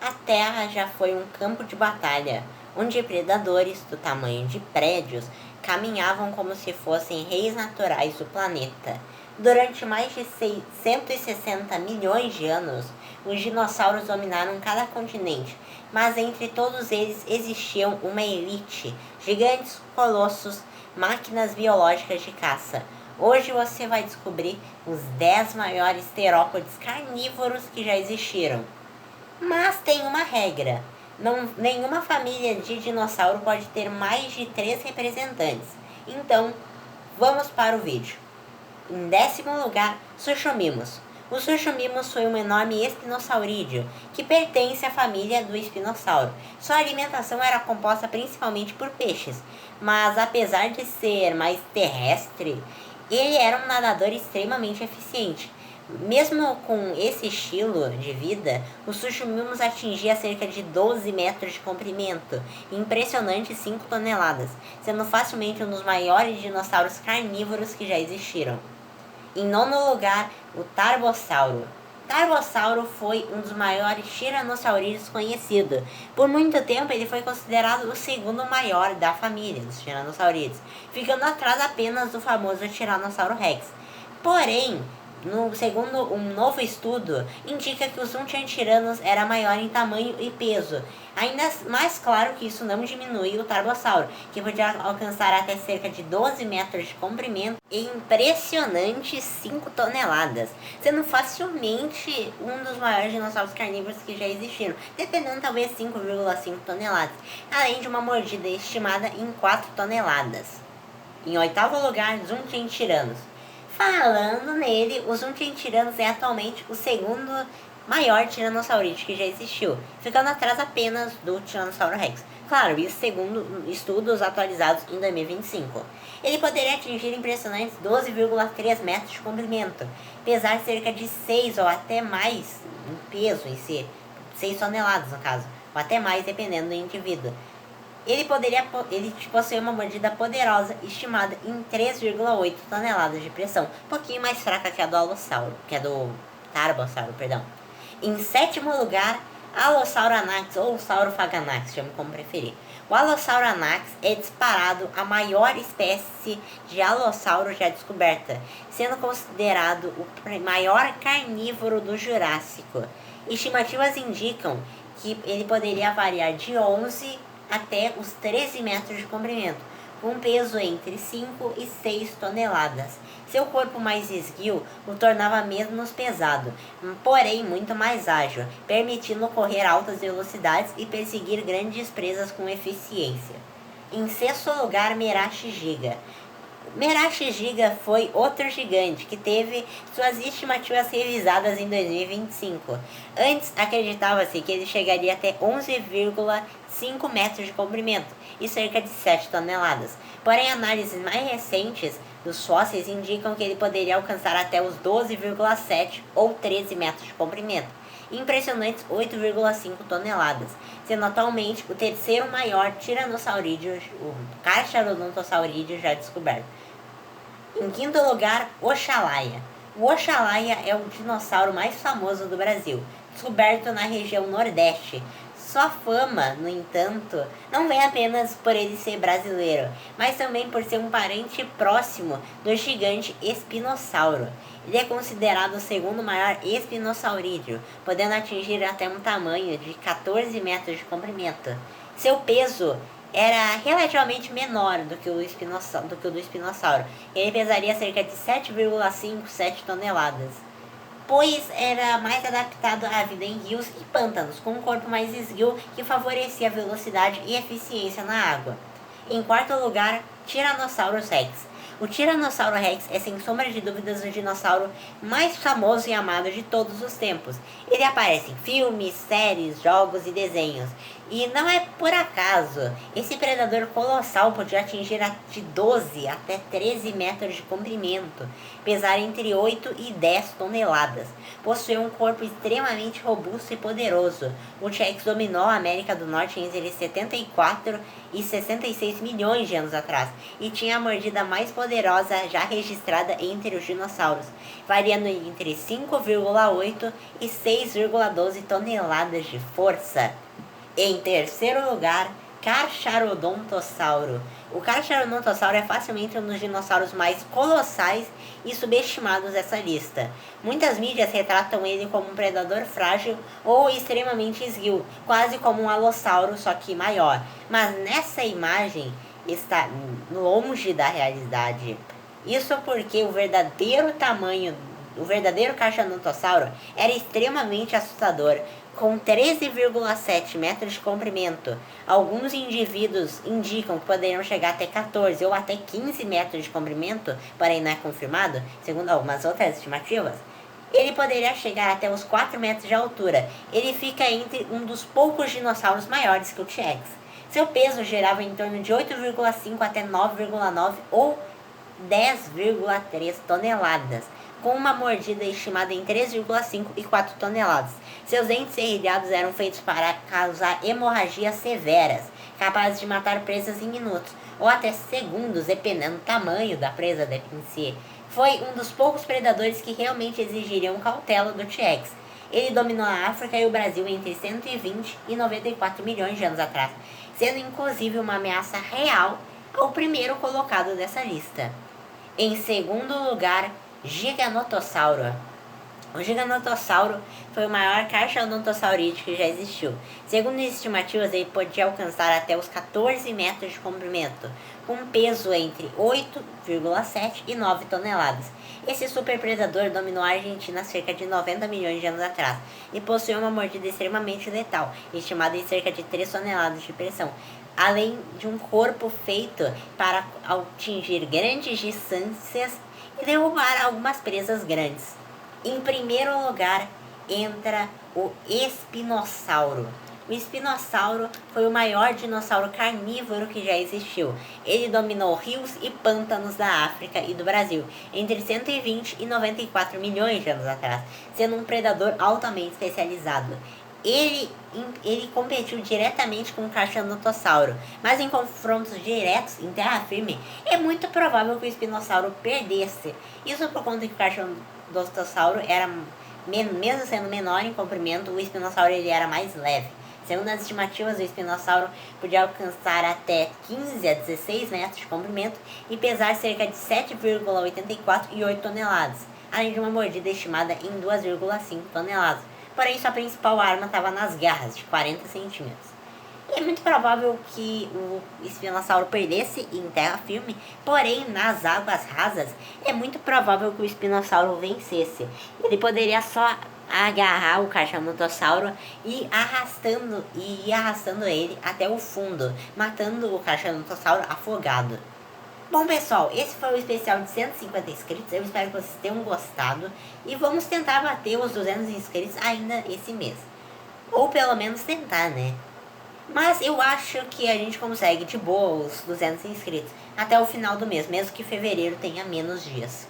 A Terra já foi um campo de batalha, onde predadores do tamanho de prédios caminhavam como se fossem reis naturais do planeta. Durante mais de 160 milhões de anos, os dinossauros dominaram cada continente, mas entre todos eles existiam uma elite, gigantes colossos, máquinas biológicas de caça. Hoje você vai descobrir os 10 maiores terópodes carnívoros que já existiram. Mas tem uma regra: nenhuma família de dinossauro pode ter mais de 3 representantes. Então, vamos para o vídeo. Em 10º lugar, Suchomimus. O Suchomimus foi um enorme espinossaurídeo que pertence à família do espinossauro. Sua alimentação era composta principalmente por peixes, mas apesar de ser mais terrestre, ele era um nadador extremamente eficiente. Mesmo com esse estilo de vida, o Suchomimus atingia cerca de 12 metros de comprimento e impressionantes 5 toneladas, sendo facilmente um dos maiores dinossauros carnívoros que já existiram. Em 9º lugar, o Tarbossauro. Tarbossauro foi um dos maiores tiranossaurídeos conhecidos. Por muito tempo ele foi considerado o segundo maior da família dos tiranossaurídeos, ficando atrás apenas do famoso Tiranossauro Rex. Porém, segundo um novo estudo, indica que o Zuntiantiranos era maior em tamanho e peso. Ainda mais claro que isso não diminui o Tarbossauro, que podia alcançar até cerca de 12 metros de comprimento e impressionantes 5 toneladas, sendo facilmente um dos maiores dinossauros carnívoros que já existiram, dependendo talvez 5,5 toneladas, além de uma mordida estimada em 4 toneladas. Em 8º lugar, Zuntiantiranos. Falando nele, o Zuntiantiranos é atualmente o segundo maior tiranossauride que já existiu, ficando atrás apenas do Tiranossauro Rex. Claro, isso segundo estudos atualizados em 2025. Ele poderia atingir impressionantes 12,3 metros de comprimento, pesar cerca de 6 ou até mais em peso em si, 6 toneladas no caso, ou até mais dependendo do indivíduo. Ele possui uma mordida poderosa, estimada em 3,8 toneladas de pressão, um pouquinho mais fraca que a do Alossauro, que é do Tarbossauro, perdão. Em 7º lugar, Allosauranax ou Saurophaganax, chame como preferir. O Allosauranax é disparado a maior espécie de alossauro já descoberta, sendo considerado o maior carnívoro do Jurássico. Estimativas indicam que ele poderia variar de 11 até os 13 metros de comprimento, com um peso entre 5 e 6 toneladas. Seu corpo mais esguio o tornava menos pesado, porém muito mais ágil, permitindo correr altas velocidades e perseguir grandes presas com eficiência. Em 6º lugar, Merashi Giga. Merashi Giga foi outro gigante que teve suas estimativas revisadas em 2025. Antes, acreditava-se que ele chegaria até 11,5 metros de comprimento e cerca de 7 toneladas. Porém, análises mais recentes dos fósseis indicam que ele poderia alcançar até os 12,7 ou 13 metros de comprimento, e impressionantes 8,5 toneladas, sendo atualmente o terceiro maior tiranossaurídeo, o Carcharodontossaurídeo já descoberto. Em 5º lugar, Oxalaia. O Oxalaia é o dinossauro mais famoso do Brasil, descoberto na região Nordeste. Sua fama, no entanto, não vem apenas por ele ser brasileiro, mas também por ser um parente próximo do gigante espinossauro. Ele é considerado o segundo maior espinossaurídeo, podendo atingir até um tamanho de 14 metros de comprimento. Seu peso era relativamente menor do que o do espinossauro. Ele pesaria cerca de 7,5, 7 toneladas. Pois era mais adaptado à vida em rios e pântanos, com um corpo mais esguio que favorecia a velocidade e eficiência na água. Em 4º lugar, Tyrannosaurus Rex. O Tiranossauro Rex é sem sombra de dúvidas o dinossauro mais famoso e amado de todos os tempos. Ele aparece em filmes, séries, jogos e desenhos. E não é por acaso, esse predador colossal podia atingir de 12 até 13 metros de comprimento, pesar entre 8 e 10 toneladas, possuía um corpo extremamente robusto e poderoso. O T-Rex dominou a América do Norte entre 74 e 66 milhões de anos atrás, e tinha a mordida mais poderosa já registrada entre os dinossauros, variando entre 5,8 e 6,12 toneladas de força. Em terceiro lugar, Carcharodontosauro. O Carcharodontosauro é facilmente um dos dinossauros mais colossais e subestimados dessa lista. Muitas mídias retratam ele como um predador frágil ou extremamente esguio, quase como um alossauro, só que maior. Mas nessa imagem está longe da realidade. Isso porque o verdadeiro Carcharodontosauro era extremamente assustador, com 13,7 metros de comprimento. Alguns indivíduos indicam que poderiam chegar até 14 ou até 15 metros de comprimento, porém não é confirmado, segundo algumas outras estimativas. Ele poderia chegar até os 4 metros de altura. Ele fica entre um dos poucos dinossauros maiores que o T-Rex. Seu peso girava em torno de 8,5 até 9,9 ou 10,3 toneladas, com uma mordida estimada em 3,5 e 4 toneladas. Seus dentes serrilhados eram feitos para causar hemorragias severas, capazes de matar presas em minutos, ou até segundos, dependendo do tamanho da presa em si. Foi um dos poucos predadores que realmente exigiriam cautela do T-Rex. Ele dominou a África e o Brasil entre 120 e 94 milhões de anos atrás, sendo inclusive uma ameaça real ao primeiro colocado dessa lista. Em segundo lugar, Giganotossauro. O Giganotossauro foi o maior carcharodontosaurídeo que já existiu. Segundo estimativas, ele podia alcançar até os 14 metros de comprimento, com um peso entre 8,7 e 9 toneladas. Esse superpredador dominou a Argentina há cerca de 90 milhões de anos atrás e possuía uma mordida extremamente letal, estimada em cerca de 3 toneladas de pressão, além de um corpo feito para atingir grandes distâncias e derrubar algumas presas grandes. Em primeiro lugar, entra o espinossauro. O espinossauro foi o maior dinossauro carnívoro que já existiu. Ele dominou rios e pântanos da África e do Brasil entre 120 e 94 milhões de anos atrás, sendo um predador altamente especializado. Ele competiu diretamente com o Carcharodontosauro, mas em confrontos diretos em terra firme, é muito provável que o espinossauro perdesse. Isso por conta que o Carcharodontosauro era, mesmo sendo menor em comprimento, o espinossauro ele era mais leve. Segundo as estimativas, o espinossauro podia alcançar até 15 a 16 metros de comprimento e pesar cerca de 7,84 e 8 toneladas, além de uma mordida estimada em 2,5 toneladas. Porém, sua principal arma estava nas garras, de 40 centímetros. É muito provável que o espinossauro perdesse em terra firme, porém, nas águas rasas, é muito provável que o espinossauro vencesse. Ele poderia só agarrar o Carcharodontosauro e ir arrastando ele até o fundo, matando o Carcharodontosauro afogado. Bom, pessoal, esse foi o especial de 150 inscritos. Eu espero que vocês tenham gostado. E vamos tentar bater os 200 inscritos ainda esse mês. Ou pelo menos tentar, né? Mas eu acho que a gente consegue de boa os 200 inscritos até o final do mês, mesmo que fevereiro tenha menos dias.